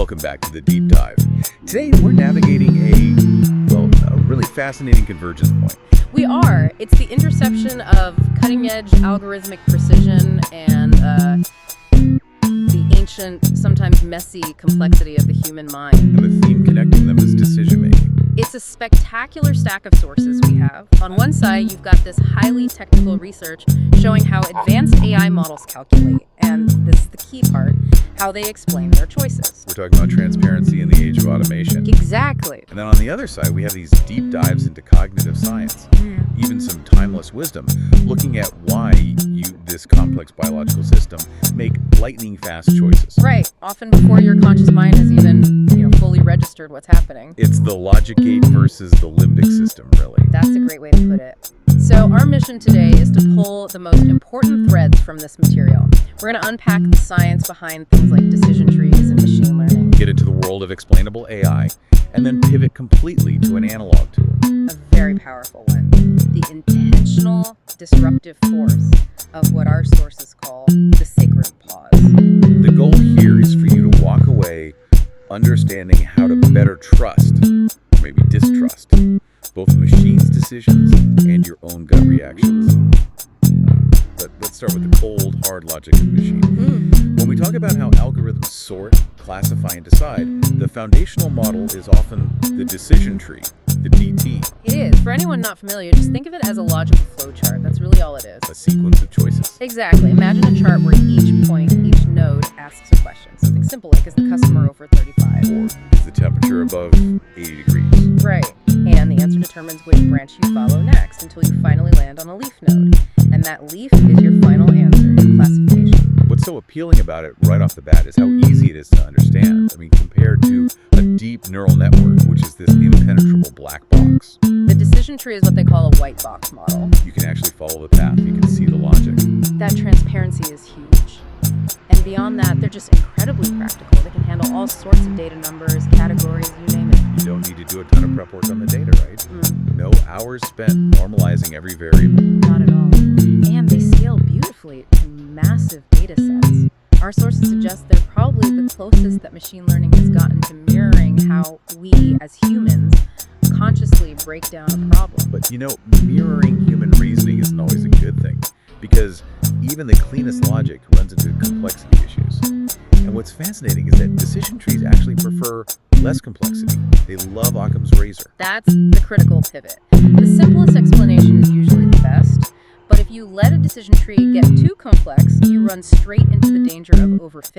Welcome back to the Deep Dive. Today we're navigating a really fascinating convergence point. We are. It's the intersection of cutting-edge algorithmic precision and the ancient, sometimes messy complexity of the human mind. And the theme connecting them is decision-making. It's a spectacular stack of sources we have. On one side, you've got this highly technical research showing how advanced AI models calculate, and this is the key part, how they explain their choices. We're talking about transparency in the age of automation. Exactly. And then on the other side, we have these deep dives into cognitive science, even some timeless wisdom, looking at why this complex biological system make lightning-fast choices. Right. Often before your conscious mind has even, fully registered what's happening. It's the logic gate versus the limbic system, really. That's a great way to put it. So our mission today is to pull the most important threads from this material. We're going to unpack the science behind things like decision trees and machine learning. Get into the world of explainable AI, and then pivot completely to an analog tool. A very powerful one. The intentional disruptive force of what our sources call the sacred pause. The goal here is for you to walk away understanding how to better trust, or maybe distrust, both the machine's decisions and your own gut reactions. But let's start with the cold, hard logic of the machine. When we talk about how algorithms sort, classify, and decide, the foundational model is often the decision tree, the DT. It is. For anyone not familiar, just think of it as a logical flowchart. That's really all it is. A sequence of choices. Exactly. Imagine a chart where each point, each node asks a question. Something simple like, is the customer over 35? Or is the temperature above 80 degrees? Right. And the answer determines which branch you follow next until you finally land on a leaf node. And that leaf is your final answer, your classification. What's so appealing about it right off the bat is how easy it is to understand. I mean, compared to a deep neural network, which is this impenetrable black box. The decision tree is what they call a white box model. You can actually follow the path. You can see the logic. That transparency is huge. And beyond that, they're just incredibly practical. They can handle all sorts of data numbers, categories, you name it. You don't need to do a ton of prep work on the data, right? No hours spent normalizing every variable. Not at all. And they scale beautifully to massive data sets. Our sources suggest they're probably the closest that machine learning has gotten to mirroring how we, as humans, consciously break down a problem. But mirroring human reasoning isn't always a good thing, because even the cleanest logic runs into complexity issues. And what's fascinating is that decision trees actually prefer less complexity. They love Occam's razor. That's the critical pivot. The simplest explanation is usually the best, but if you let a decision tree get too complex, you run straight into the danger of overfitting.